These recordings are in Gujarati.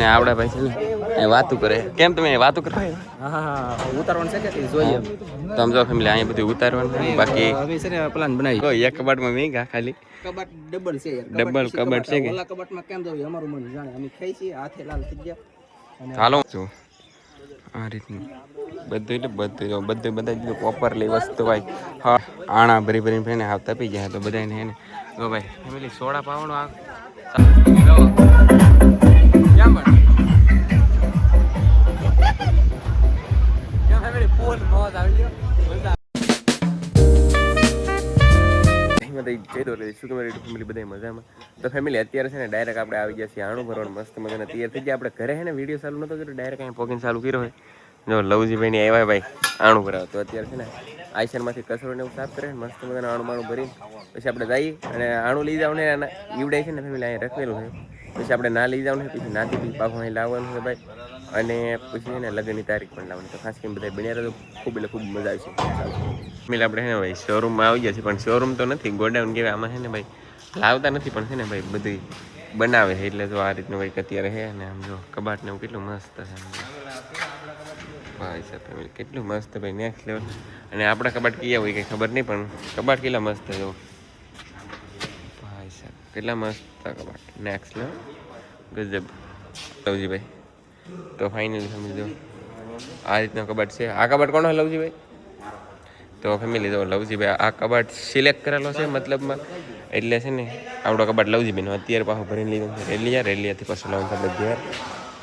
ને આવડા ભાઈ છે ને એ વાતું કરે. કેમ તમે વાતું કરતા? હા ઉતારવાનું છે કે જોઈએ તમે જો ફેમિલી અહીંયા બધું ઉતારવાનું છે. બાકી હવે છે ને પ્લાન બનાવી કોઈ એક કબાટમાં મેગા ખાલી કબાટ ડબલ છે યાર. ડબલ કબાટ છે કે ઓલા કબાટમાં કેમ જવું અમારું મન જાણે. અમે ખાઈ છીએ હાથે લાલ થઈ ગયા અને હાલો જો આ રીતનું બધું એટલે બધું બધા પ્રોપરલી વસ્તુ હોય. હા આણા ભરી ભરીને ફેને આવતા પી જાય તો બધાને હે ને જો ભાઈ ફેમિલી સોડા પાવાનો આ કેમ બન કેમ ફેમિલી ફૂલ મોજ આવી ગયો શું તમારી ફેમિલી બધા મજામાં? તો ફેમિલી અત્યારે છે ને ડાયરેક્ટ આપણે આવી ગયા છીએ આણું ભરવાનું મસ્ત મજાને તૈયાર થઈ ગયા. આપણે ઘરે છે ને વિડીયો ચાલુ નતો કર્યો, ડાયરેક્ટ અહીં પોકીને ચાલુ કર્યો હોય. જો લવજીભાઈ ની આવ્યા ભાઈ આણું ભરાવ તો અત્યારે છે ને આઈસરમાંથી કચરો ને એવું સાફ કરે મસ્ત મજાનું આણું માણું ભરીને પછી આપણે જઈએ અને આણું લઈ જાવ ને ઈવડાય છે ને ફેમિલી અહીંયા રખવેલું છે. પછી આપણે ના લઈ જાવ ને પછી નાથી બી પાછું અહીં લાવવાનું છે ભાઈ. અને પછી એને લગ્નની તારીખ પણ લાવવાની. તો ખાસ કરીને બધા બન્યા રહો ખૂબ એટલે ખૂબ મજા આવશે. ફેમિલી આપણે છે ને ભાઈ શોરૂમમાં આવી ગયા છીએ પણ શોરૂમ તો નથી, ગોડાઉન કહેવાય. આમાં છે ને ભાઈ લાવતા નથી પણ છે ને ભાઈ બધું બનાવે છે. એટલે જો આ રીતનું ભાઈ અત્યારે છે ને આમ જો કબાટ ને એવું કેટલું મસ્ત છે ભાઈ સાહેબ ફેમિલી કેટલું મસ્ત ભાઈ નેક્સ્ટ લેવલ. અને આપણા કબાટ કયા હોય કંઈ ખબર નહીં પણ કબાટ કેટલા મસ્ત જો ભાઈ સાહેબ કેટલા મસ્ત કબાટ નેક્સ્ટ લેવલ ગજબ. લવજીભાઈ તો ફાઇનલી સમજો આ રીતનો કબાટ છે. આ કબાટ કોનો લવજીભાઈ? તો ફેમિલી જો લવજીભાઈ આ કબાટ સિલેક્ટ કરેલો છે મતલબમાં. એટલે છે ને આવડો કબાટ લવજીભાઈનો અત્યારે પાછું ભરીને લીધું છે રેલિયાથી પાછું લાવવાનું આપણે ઘેર.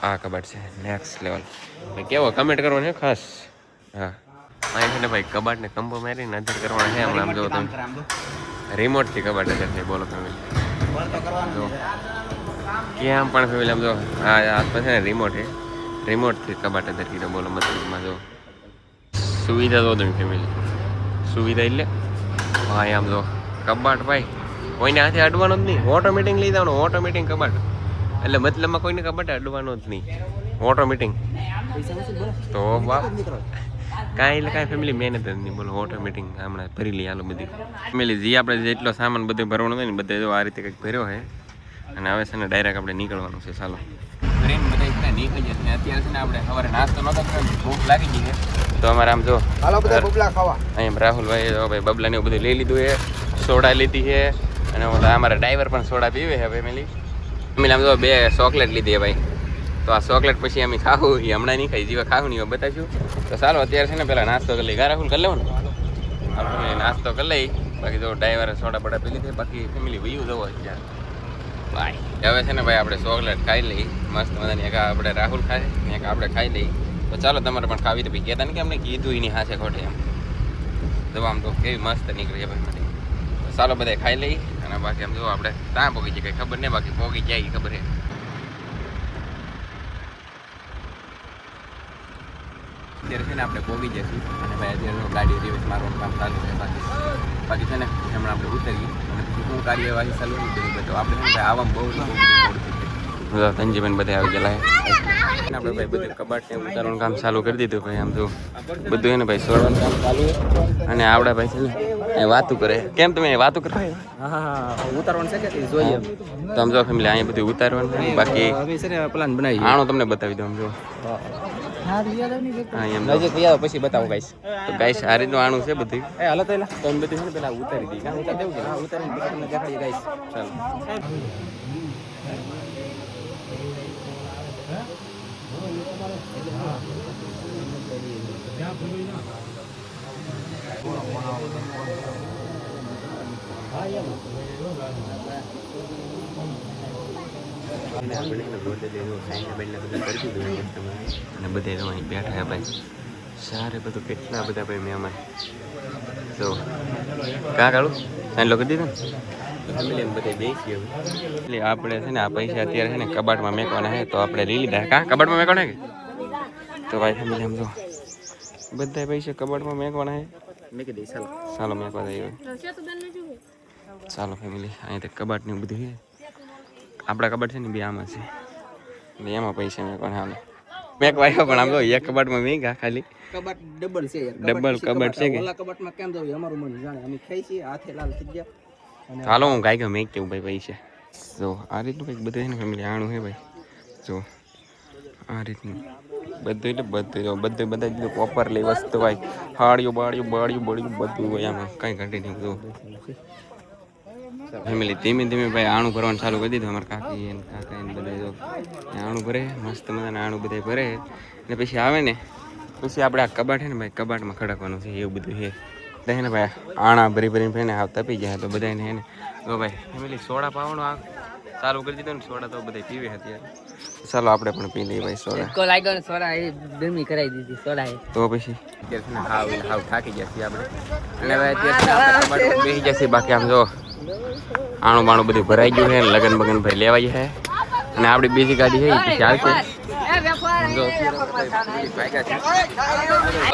આ કબાટ છે નેક્સ્ટ લેવલ ભાઈ. કેવો કમેન્ટ કરવાનો છે ખાસ. હા અહીં છે ને ભાઈ કબાટને કંબો મારીને નજર કરવાનો છે. આમ જો તમે રિમોટથી કબાટ નજર થાય. બોલો ફેમિલી જો ક્યાં પણ ફેમિલી આમ જો આ હાથમાં છે ને રિમોટ છે, રિમોટથી કબાટ નજર કીધો. બોલો મતલબમાં જો સુવિધા જો તમે ફેમિલી સુવિધા એટલે ભાઈ આમ જો કબાટ ભાઈ કોઈને હાથે અડવાનો જ નહીં. ઓટોમેટિક લઈ જવાનું ઓટોમેટિક કબાટ. એટલે મતલબમાં કોઈને કબાટ અડવાનો જ નહીં ઓટોમેટિક. તો બાપ કાંઈ એટલે કાંઈ ફેમિલી મહેનત જ નહીં. બોલો ઓટોમેટિક હમણાં ભરી લઈએ હાલો બધી ફેમિલી. જે આપણે જેટલો સામાન બધું ભરવાનો હોય ને બધે જો આ રીતે કંઈક ભર્યો છે. અને હવે છે ને ડાયરેક્ટ આપણે નીકળવાનું છે. ચાલો ટ્રેન બધા નીકળી જશે. અત્યારે છે ને આપણે સવારે નાસ્તો નતો ભૂખ લાગી ગઈ છે તો અમારે આમ જો હાલો બધા બબલા ખાવા. અહીંયા રાહુલભાઈ ભાઈ બબલાને એવું બધું લઈ લીધું છે, સોડા લીધી છે. અને અમારા ડ્રાઈવર પણ સોડા પીવે છે ફેમિલી. ફેમિલી આમ જો 2 ચોકલેટ લીધી ભાઈ. તો આ ચોકલેટ પછી અમે ખાવું એ હમણાં નહીં ખાઈ જેવા ખાવું નહીં બતાવીશું. તો ચાલો અત્યારે છે ને પહેલાં નાસ્તો કરી લઈએ. રાહુલ કરી લેવો ને આપણે નાસ્તો કરી લઈ. બાકી જો ડ્રાઈવરે સોડા બડા પી લીધી. બાકી ફેમિલી વયું જવો અત્યારે ભાઈ. હવે છે ને ભાઈ આપણે ચોકલેટ ખાઈ લઈ મસ્ત મજાની. એક આપણે રાહુલ ખાય ને એક આપણે ખાઈ લઈ. તો ચાલો તમારે પણ ખાવી તો ભાઈ કહેતા ને કે અમને કીધું એની હાથે ખોટે એમ જવા આમ તો કેવી મસ્ત નીકળી છે ભાઈ. તો ચાલો બધા ખાઈ લઈ. અને બાકી આમ જો આપણે ત્યાં પોગી જાય કંઈ ખબર નહીં. બાકી પોગી જાય ખબર છે. અત્યારે છે ને આપણે પોગી જઈશું. અને ભાઈ અત્યારે ગાડી રિવર્સ મારવાનું કામ ચાલુ છે. બાકી છે ને હમણાં આપણે ઉતરીએ અને શું કાર્યવાહી ચાલુ કરી બધું આપણે છે ને ભાઈ આવવામાં બહુ સંજીવન બધા આવી ગયેલા આપણે ભાઈ બધું કબાટ ને ઉતારવાનું કામ ચાલુ કરી દીધું ભાઈ. આમ જો બધું એને ભાઈ સોડવાનું કામ ચાલુ છે. અને આવડા ભાઈ છે ને એ વાતું કરે. કેમ તમે વાતું કરતા? હા ઉતારવાનું છે કે જોઈએ તમે જો ફેમિલી અહીંયા બધું ઉતારવાનું. બાકી હવે છે ને પ્લાન બનાવી આણો તમને બતાવી દઉં જો પછી બતાવો ગાઈસ. તો ગાઈસ આ રીતનું આણું છે બધું. હાલો તો તમે બધું છે ને પેલા ઉતારી દઈએ. ઉતાર દેવું છે. હા ઉતારીને પછી તમને દેખાડીએ ગાઈસ. ચાલો અને બધા અહીં બેઠા ભાઈ. સારે બધું કેટલા બધા ભાઈ મહેમાન તો કાં કાઢું સાઈન લોકો દીધું ને બધા બેસી એટલે આપણે છે ને આ પૈસા અત્યારે છે ને કબાટમાં મેકવાના છે. તો આપણે લઈ લીધા. કાં કબાટમાં મેકવાના કે તો ભાઈ ફેમિલી આમ જો બધા પૈસા કબાટમાં મેકવાના છે. મેકી દઈ ચાલો ચાલો મેકવા જઈએ. ચાલો ફેમિલી અહીં તો કબાટ ને બધું છે. આપણા કબાટ છે ને બે આમાં છે. એમાં પૈસા મેકવાના હાલો મેકવા આવ્યો પણ આમ જો એક કબાટમાં મેકા ખાલી કબાટ ડબલ છે યાર. ડબલ કબાટ છે કે ઓલા કબાટમાં કેમ જવું અમારું મન જાણે. અમે ખાઈ છીએ હાથે લાલ થઈ ગયા. હાલો હું ગાય મેક કેવું ભાઈ પૈસા જો આ રીતનું કંઈક બધું છે ને ફેમિલી આણું છે ભાઈ. જો આ રીતનું બધું એટલે બધું બધા પ્રોપરલી વસ્તુ હોય હાડિયું બાળિયું બધું હોય આમાં કાંઈ ઘટી નહીં બધું ફેમિલી ધીમે ધીમે ભાઈ આણું ભરવાનું ચાલુ કરી દીધું અમારા કાકી એને કાકા એને બધા જો આણું ભરે મસ્ત મજાના આણું બધા ભરે ને પછી આવે ને પછી આપણે આ કબાટ છે ને ભાઈ કબાટમાં ખડકવાનું છે એવું બધું છે એટલે ને ભાઈ આણા ભરીને ભાઈને હાવ તપી જાય તો બધાને હે ને તો ભાઈ ફેમિલી સોડા પાવાનું આ ચાલુ કરી દીધું ને સોડા તો બધા પીવે અત્યારે ચાલો આપણે પણ પી લઈએ ભાઈ સોડા લાગ્યો ને સોડા એ ગરમી કરાવી દીધી સોડા એ તો પછી અત્યારે હાવ થાકી ગયા છીએ આપણે અને હવે અત્યારે બેસી જશે બાકી આમ જો આણું બાણું બધું ભરાઈ ગયું છે લગન બગન ભાઈ લેવાય છે અને આપણી બીજી ગાડી છે એ ચાલશે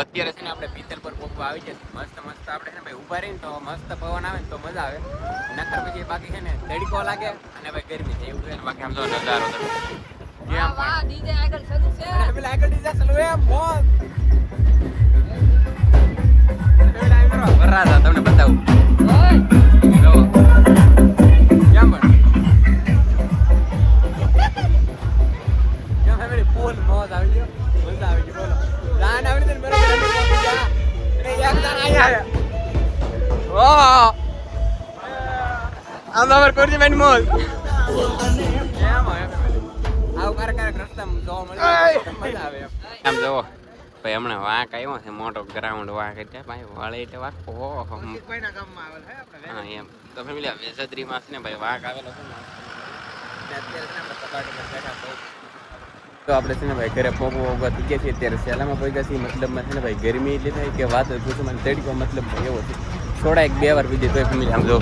અત્યારે છે ને આપણે પિત્તર પર પોપવા આવી જશે મસ્ત આપણે છે ને ભાઈ ઉભા રહીને તો મસ્ત પવન આવે ને તો મજા આવે નકર પછી બાકી છે ને તડકો લાગે અને ભાઈ ગરમી છે એવું છે ને બાકી આમ તો નજારો તમને બતાવું આમ જવો ભાઈ હમણાં વાંક આવ્યો છે મોટો ગ્રાઉન્ડ વાંક એટલે ભાઈ વાળે એટલે વાંક હા એમ તો ફેમિલી વેસદરીમાં છે ને ભાઈ વાંક આવેલો છે તો આપણે છે ને ભાઈ ઘરે પોગવા થઈ ગયા છીએ અત્યારે સેલામાં પહોંચ્યા છીએ મતલબમાં છે ને ભાઈ ગરમી એટલી થાય કે વાત પૂછું મને તડકો મતલબ એવો છે થોડા 1-2 વાર પીધી તો ફેમિલી આમ જો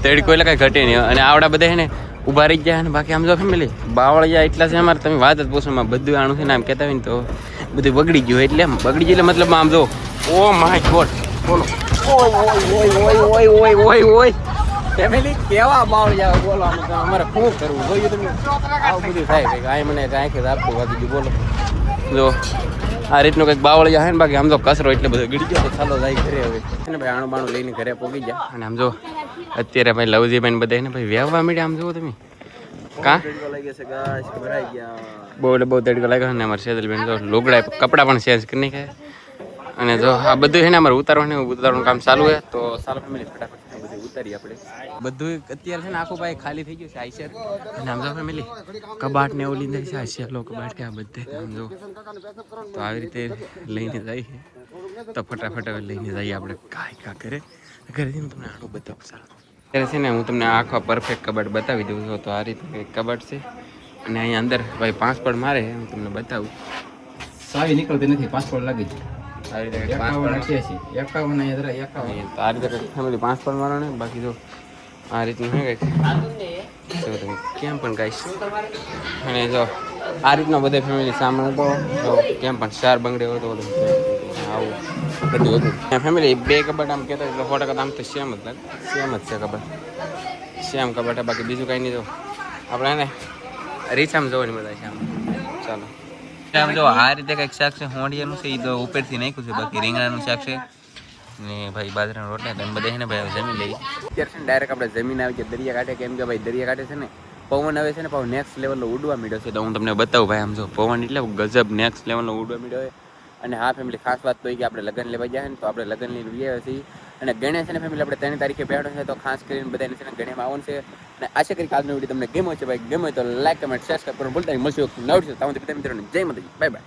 તડકો એટલે કાંઈ ઘટે નહીં અને આવડા બધા છે ને ઊભા રહી ગયા અને બાકી આમ જો ફેમિલી બાવળિયા એટલા છે અમારે તમે વાત જ પૂછોમાં બધું આણું છે ને આમ કહેતા હોય ને તો બધું બગડી ગયું એટલે આમ બગડી ગયું એટલે મતલબ આમ જો ઓ માય ગોડ બોલો ઓય ફેમિલી કેવા બાવળિયા બોલો આમ અમારે શું કરવું જોયું તમે આવું બધું થાય કંઈક આ મને કાંઈ આપતું વાગી ગયું બોલો જો આ રીતનું કંઈક બાવળિયા છે ને બાકી આમ તો કચરો એટલે બધો ગળી ગયો તો ચાલો જાય ઘરે હવે ને ભાઈ આણું બાણું લઈને ઘરે પહોંચી જાય અને આમ જો અત્યારે ભાઈ લવજીભાઈ બધા ને ભાઈ વ્યવવા મળ્યા આમ જુઓ તમે કા બહુ તડકો લાગ્યો ને અમારે સેજલબેન જો લુગડા કપડાં પણ ચેન્જ કરી નાખ્યા અને જો આ બધું છે ને અમારે ઉતારવાનું કામ ચાલુ છે તો ચાલો ફેમિલી ફટાફટ બધું ઉતારીએ આપણે બધું અત્યારે છે ને આખું ભાઈ ખાલી થઈ ગયું છે આઈશર અને આમ જો ફેમિલી કબાટ ને એવું લઈને જાય છે આઈશર કબાટ કે આ બધે આમ જો તો આવી રીતે લઈને જાય છે તો ફટાફટ હવે લઈને જઈએ આપણે કાંઈ કરે ઘરેથી હું તમને આનું બતાવું સારું અત્યારે છે ને હું તમને આખો પરફેક્ટ કબાટ બતાવી દઉં છું તો આ રીતે કબાટ છે અને અહીંયા અંદર ભાઈ 5 પડ મારે હું તમને બતાવું સાવી નીકળતી નથી 5 પડ લાગી છે આ રીતે 5 પડ 51 આ રીતે ફેમિલી 5 પડ મારો ને બાકી જો આ રીતનું છે કંઈક જો તમે કેમ પણ ગાઈશ અને જો આ રીતનો બધે ફેમિલી સામાન હતો તો કેમ પણ 4 બંગડે હોય તો આવું બધું હતું ફેમિલી 2 કબાટ આમ કહેતા એટલે 100% આમ તો સેમ જ છે કબાટ સેમ કબાટ બાકી બીજું કાંઈ નહીં જો આપણે એને રીચામ જોવાની મજા છે આમ ચાલો આમ જો આ રીતે કંઈક શાક છે હોંડિયાનું છે એ તો ઉપરથી નાખ્યું છે બાકી રીંગણાનું શાક છે ને ભાઈ બાજરાના રોટલા તમે બધા ને ભાઈ જમી લઈએ અત્યારે છે ને ડાયરેક્ટ આપણે જમીન આવી ગયા દરિયાકાંઠે કેમ કે ભાઈ દરિયાકાંઠે છે ને પવન આવે છે ને પાછું નેક્સ્ટ લેવલનો ઉડવા મીડ્યો છે તો હું તમને બતાવું ભાઈ આમ જો પવન એટલે ગજબ નેક્સ્ટ લેવલનો ઉડવા મીડ્યો છે અને હા ફેમિલી ખાસ વાત તો એ કે આપણે લગ્ન લેવા ગયા ને તો આપણે લગ્ન લઈને આવ્યા છીએ અને ગણેશ અને ફેમિલી આપણે 3 તારીખે બેઠો છે તો ખાસ કરીને બધાને છે ને ગણેશમાં આવવાનું છે અને આશા કરી કે આજનો વિડીયો તમને ગમ્યો છે ભાઈ ગમ્યો તો લાઈક કમેન્ટ શેર કરો ભૂલતા નહીં મળશું નવ છે તમને મિત્રોને જય માતાજી બાય બાય